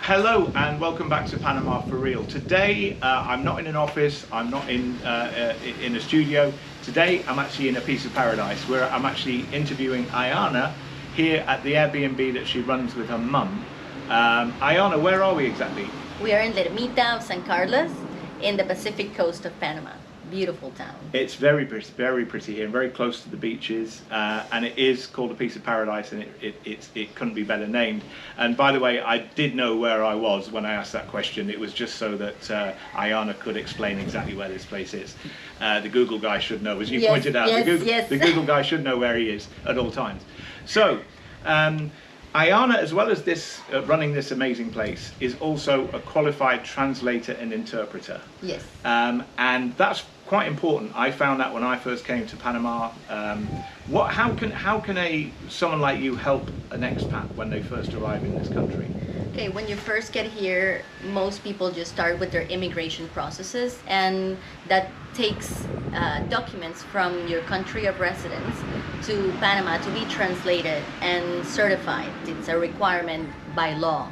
Hello and welcome back to Panama for Real. Today I'm not in an office, I'm not in a studio. Today I'm actually in a piece of paradise where I'm actually interviewing Ayana here at the Airbnb that she runs with her mum. Ayana, where are we exactly? We are in La Ermita of San Carlos in the Pacific coast of Panama. Beautiful town. It's very pretty here, very close to the beaches, and it is called a piece of paradise, and it couldn't be better named. And by the way, I did know where I was when I asked that question. It was just so that Ayana could explain exactly where this place is. The Google guy should know, as you pointed out. The Google guy should know where he is at all times. So, Ayana, as well as this running this amazing place, is also a qualified translator and interpreter. Yes. And that's quite important. I found that when I first came to Panama. How can someone like you help an expat when they first arrive in this country? Okay, when you first get here, most people just start with their immigration processes, and that takes documents from your country of residence to Panama to be translated and certified. It's a requirement by law.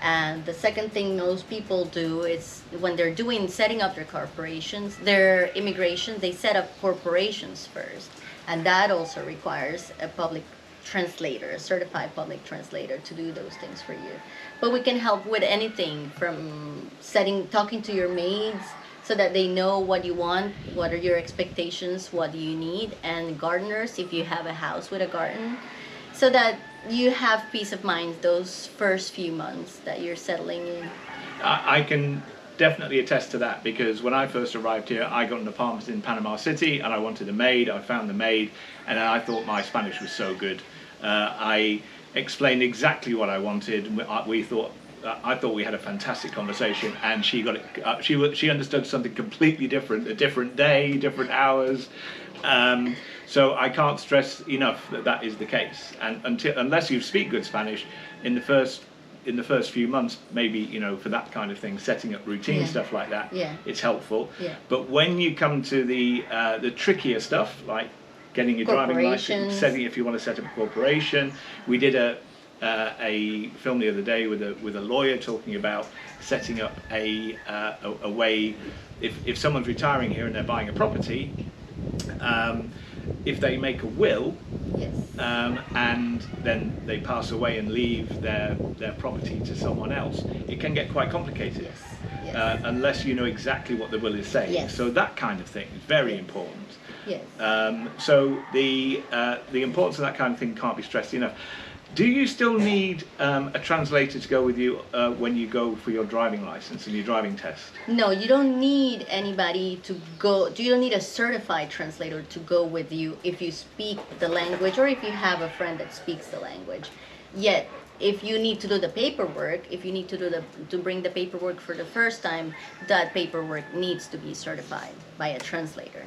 And the second thing most people do is when they're setting up their corporations, their immigration, they set up corporations first. And that also requires a public translator, a certified public translator to do those things for you. But we can help with anything from talking to your maids so that they know what you want, what are your expectations, what do you need, and gardeners if you have a house with a garden, so that you have peace of mind those first few months that you're settling in. I can definitely attest to that, because when I first arrived here, I got an apartment in Panama City and I wanted a maid. I found the maid and I thought my Spanish was so good. I explained exactly what I wanted. I thought we had a fantastic conversation, and she got it. She understood something completely different, a different day, different hours. So I can't stress enough that that is the case. And unless you speak good Spanish, in the first few months, maybe for that kind of thing, setting up routine stuff like that, it's helpful. Yeah. But when you come to the trickier stuff, like getting your driving license, if you want to set up a corporation, we did a film the other day with a lawyer talking about setting up a way if someone's retiring here and they're buying a property, if they make a will, and then they pass away and leave their property to someone else, it can get quite complicated. Unless you know exactly what the will is saying. So that kind of thing is very important. So the importance of that kind of thing can't be stressed enough. Do you still need a translator to go with you when you go for your driving license and your driving test? No, you don't need anybody to go. You don't need a certified translator to go with you if you speak the language or if you have a friend that speaks the language. Yet, if you need to do the paperwork, if you need to bring the paperwork for the first time, that paperwork needs to be certified by a translator.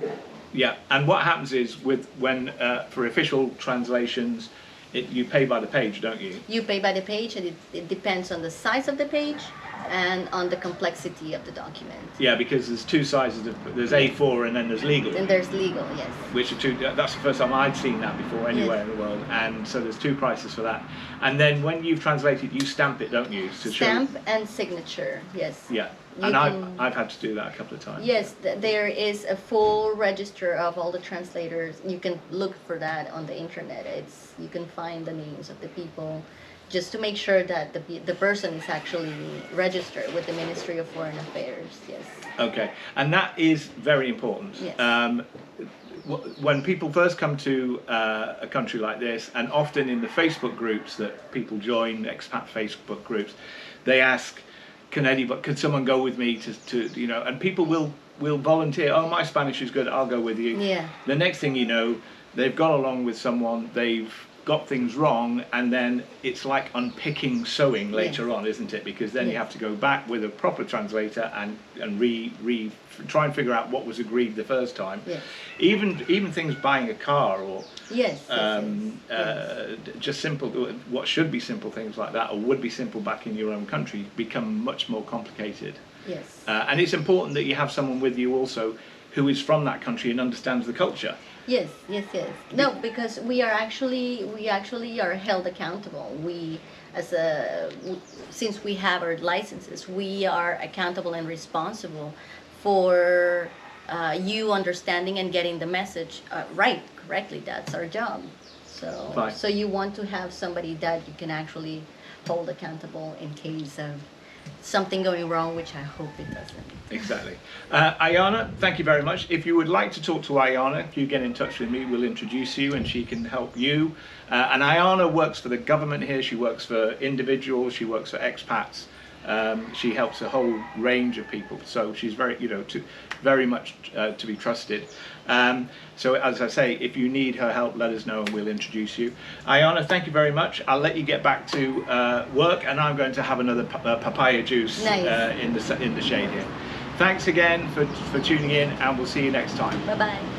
Yeah, and what happens is when for official translations, you pay by the page, don't you? You pay by the page, and it depends on the size of the page and on the complexity of the document. Yeah, because there's two sizes. There's A4 and then there's legal. And there's legal, yes. Which are two. That's the first time I'd seen that before anywhere in the world. And so there's two prices for that. And then when you've translated, you stamp it, don't you? Stamp and signature, yes. Yeah. I've had to do that a couple of times. Yes, there is a full register of all the translators. You can look for that on the internet. You can find the names of the people, just to make sure that the person is actually registered with the Ministry of Foreign Affairs. Yes. Okay, and that is very important. Yes. When people first come to a country like this, and often in the Facebook groups that people join, expat Facebook groups, they ask, could someone go with me to and people will volunteer. Oh, my Spanish is good, I'll go with you. Yeah. The next thing you know, they've gone along with someone, they've got things wrong, and then it's like unpicking sewing later on, isn't it? Because then you have to go back with a proper translator and try and figure out what was agreed the first time. Even things buying a car or just simple, what should be simple things like that, or would be simple back in your own country, become much more complicated. Yes. And it's important that you have someone with you also who is from that country and understands the culture. Yes, yes, yes. No, because we actually are held accountable. We, since we have our licenses, we are accountable and responsible for you understanding and getting the message right, correctly. That's our job. So, Right. so you want to have somebody that you can actually hold accountable in case of something going wrong, which I hope it doesn't. Exactly. Ayana, thank you very much. If you would like to talk to Ayana, if you get in touch with me, we'll introduce you and she can help you. And Ayana works for the government here. She works for individuals. She works for expats. She helps a whole range of people. So she's very, very much to be trusted. So as I say, if you need her help, let us know and we'll introduce you. Ayana, thank you very much. I'll let you get back to work, and I'm going to have another papaya juice Nice. in the shade here. Thanks again for tuning in, and we'll see you next time. Bye-bye.